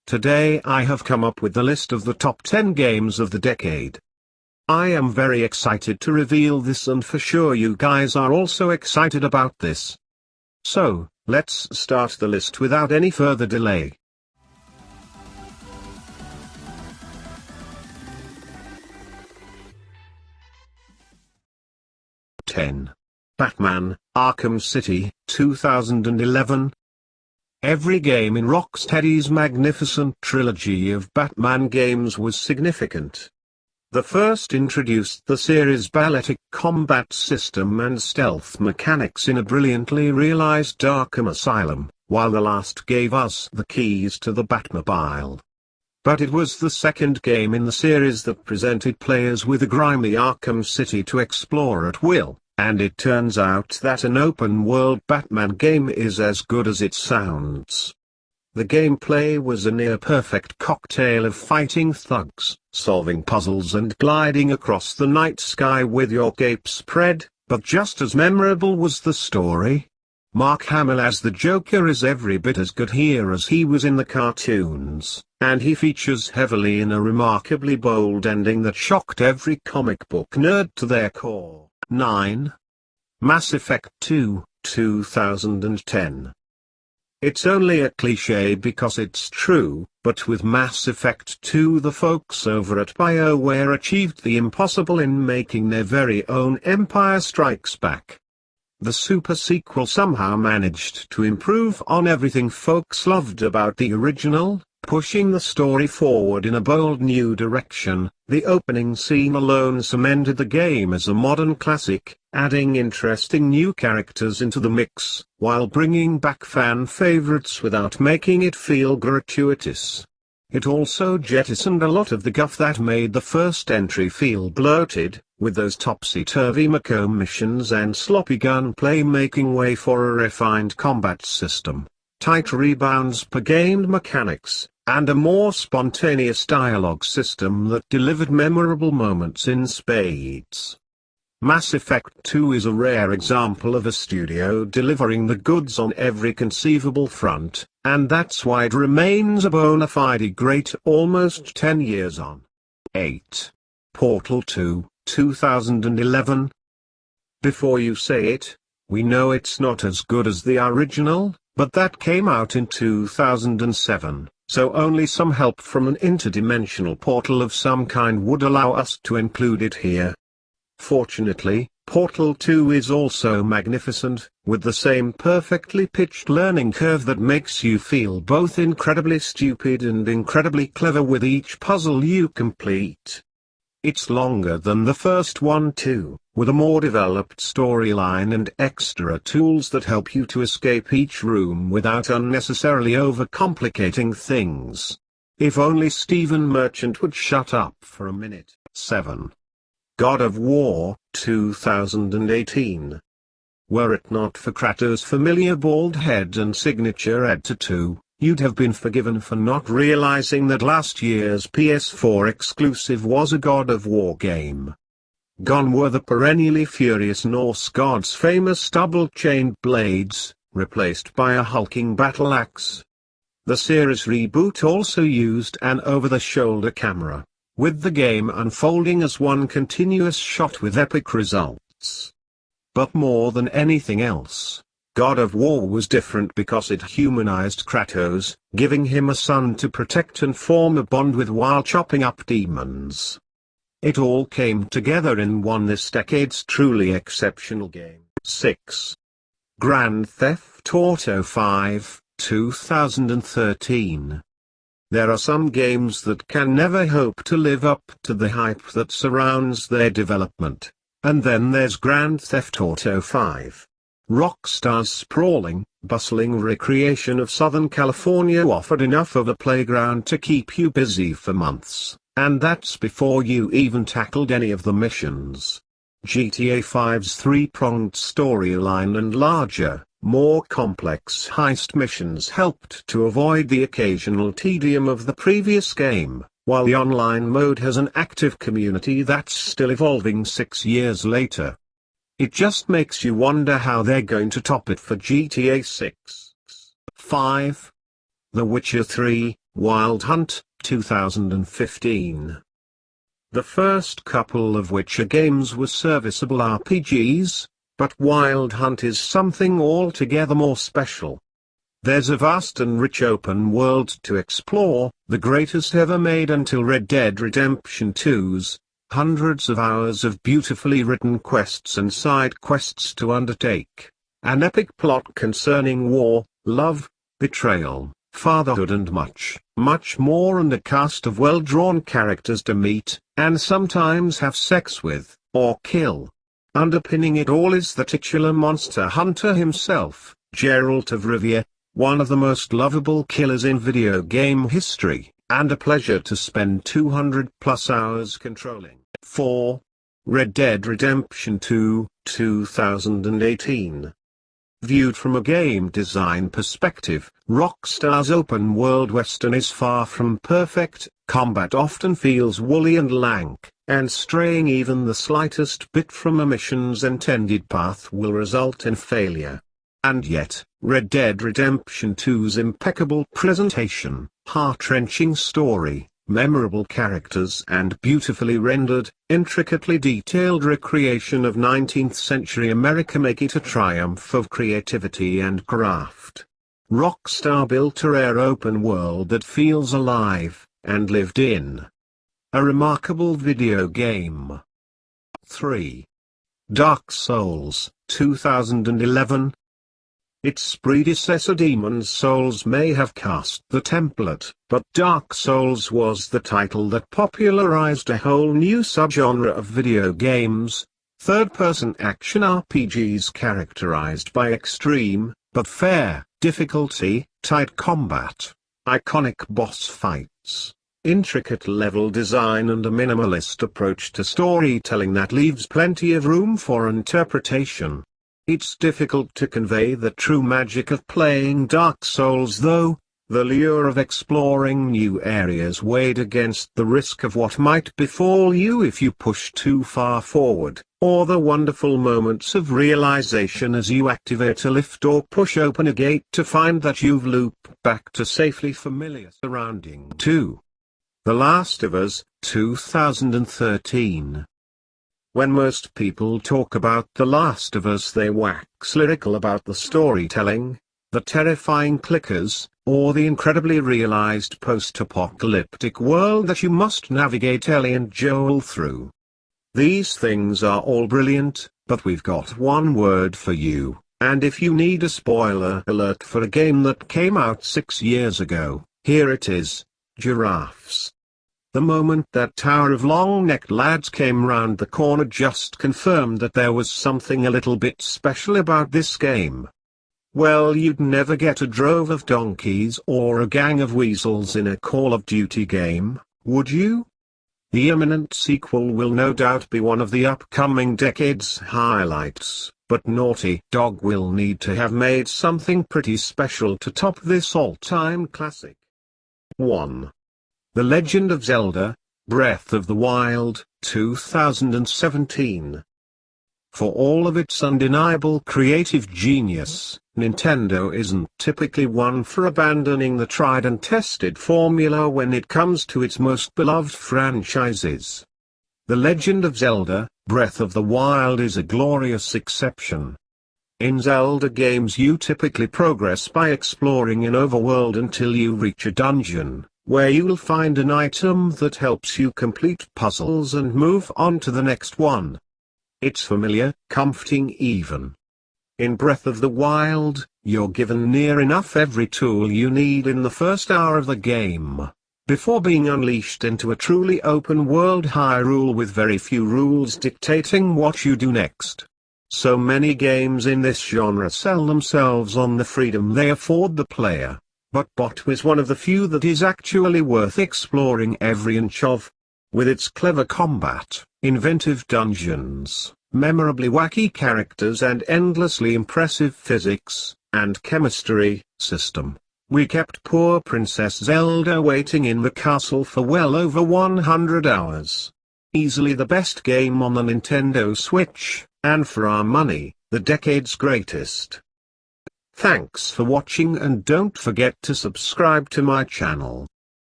Today I have come up with the list of the top 10 games of the decade. I am very excited to reveal this, and for sure you guys are also excited about this. So, let's start the list without any further delay. Batman, Arkham City, 2011. Every game in Rocksteady's magnificent trilogy of Batman games was significant. The first introduced the series' balletic combat system and stealth mechanics in a brilliantly realized Arkham Asylum, while the last gave us the keys to the Batmobile. But it was the second game in the series that presented players with a grimy Arkham City to explore at will. And it turns out that an open-world Batman game is as good as it sounds. The gameplay was a near-perfect cocktail of fighting thugs, solving puzzles and gliding across the night sky with your cape spread, but just as memorable was the story. Mark Hamill as the Joker is every bit as good here as he was in the cartoons, and he features heavily in a remarkably bold ending that shocked every comic book nerd to their core. 9. Mass Effect 2, 2010. It's only a cliché because it's true, but with Mass Effect 2 the folks over at BioWare achieved the impossible in making their very own Empire Strikes Back. The super sequel somehow managed to improve on everything folks loved about the original, pushing the story forward in a bold new direction. The opening scene alone cemented the game as a modern classic, adding interesting new characters into the mix, while bringing back fan favorites without making it feel gratuitous. It also jettisoned a lot of the guff that made the first entry feel bloated, with those topsy-turvy Macomb missions and sloppy gunplay making way for a refined combat system, tight rebounds per game mechanics, and a more spontaneous dialogue system that delivered memorable moments in spades. Mass Effect 2 is a rare example of a studio delivering the goods on every conceivable front, and that's why it remains a bona fide great almost 10 years on. 8. Portal 2, 2011. Before you say it, we know it's not as good as the original, but that came out in 2007. So only some help from an interdimensional portal of some kind would allow us to include it here. Fortunately, Portal 2 is also magnificent, with the same perfectly pitched learning curve that makes you feel both incredibly stupid and incredibly clever with each puzzle you complete. It's longer than the first one too, with a more developed storyline and extra tools that help you to escape each room without unnecessarily overcomplicating things. If only Stephen Merchant would shut up for a minute. 7. God of War, 2018. Were it not for Kratos' familiar bald head and signature red tattoo, you'd have been forgiven for not realizing that last year's PS4 exclusive was a God of War game. Gone were the perennially furious Norse gods' famous double-chained blades, replaced by a hulking battle axe. The series reboot also used an over-the-shoulder camera, with the game unfolding as one continuous shot with epic results. But more than anything else, God of War was different because it humanized Kratos, giving him a son to protect and form a bond with while chopping up demons. It all came together in one this decade's truly exceptional game. 6. Grand Theft Auto 5, 2013. There are some games that can never hope to live up to the hype that surrounds their development, and then there's Grand Theft Auto 5. Rockstar's sprawling, bustling recreation of Southern California offered enough of a playground to keep you busy for months, and that's before you even tackled any of the missions. GTA 5's three-pronged storyline and larger, more complex heist missions helped to avoid the occasional tedium of the previous game, while the online mode has an active community that's still evolving 6 years later. It just makes you wonder how they're going to top it for GTA 6. 5. The Witcher 3, Wild Hunt, 2015. The first couple of Witcher games were serviceable RPGs, but Wild Hunt is something altogether more special. There's a vast and rich open world to explore, the greatest ever made until Red Dead Redemption 2's, hundreds of hours of beautifully written quests and side quests to undertake, an epic plot concerning war, love, betrayal, fatherhood and much, much more, and a cast of well-drawn characters to meet, and sometimes have sex with, or kill. Underpinning it all is the titular monster hunter himself, Geralt of Rivia, one of the most lovable killers in video game history, and a pleasure to spend 200+ hours controlling. 4. Red Dead Redemption 2, 2018. Viewed from a game design perspective, Rockstar's open-world western is far from perfect. Combat often feels woolly and lank, and straying even the slightest bit from a mission's intended path will result in failure. And yet, Red Dead Redemption 2's impeccable presentation, heart-wrenching story, memorable characters and beautifully rendered, intricately detailed recreation of 19th-century America make it a triumph of creativity and craft. Rockstar built a rare open world that feels alive, and lived in. A remarkable video game. 3. Dark Souls, 2011. Its predecessor Demon's Souls may have cast the template, but Dark Souls was the title that popularized a whole new subgenre of video games, third-person action RPGs characterized by extreme, but fair, difficulty, tight combat, iconic boss fights, intricate level design and a minimalist approach to storytelling that leaves plenty of room for interpretation. It's difficult to convey the true magic of playing Dark Souls though. The lure of exploring new areas weighed against the risk of what might befall you if you push too far forward, or the wonderful moments of realization as you activate a lift or push open a gate to find that you've looped back to safely familiar surroundings. 2. The Last of Us, 2013. When most people talk about The Last of Us, they wax lyrical about the storytelling, the terrifying clickers, or the incredibly realized post-apocalyptic world that you must navigate Ellie and Joel through. These things are all brilliant, but we've got one word for you, and if you need a spoiler alert for a game that came out 6 years ago, here it is: giraffes. The moment that tower of long-necked lads came round the corner just confirmed that there was something a little bit special about this game. Well, you'd never get a drove of donkeys or a gang of weasels in a Call of Duty game, would you? The imminent sequel will no doubt be one of the upcoming decade's highlights, but Naughty Dog will need to have made something pretty special to top this all-time classic. 1. The Legend of Zelda, Breath of the Wild, 2017. For all of its undeniable creative genius, Nintendo isn't typically one for abandoning the tried and tested formula when it comes to its most beloved franchises. The Legend of Zelda, Breath of the Wild is a glorious exception. In Zelda games you typically progress by exploring an overworld until you reach a dungeon, where you'll find an item that helps you complete puzzles and move on to the next one. It's familiar, comforting even. In Breath of the Wild, you're given near enough every tool you need in the first hour of the game, before being unleashed into a truly open-world Hyrule with very few rules dictating what you do next. So many games in this genre sell themselves on the freedom they afford the player. But BOT is one of the few that is actually worth exploring every inch of. With its clever combat, inventive dungeons, memorably wacky characters and endlessly impressive physics, and chemistry, system, we kept poor Princess Zelda waiting in the castle for well over 100 hours. Easily the best game on the Nintendo Switch, and for our money, the decade's greatest. Thanks for watching and don't forget to subscribe to my channel.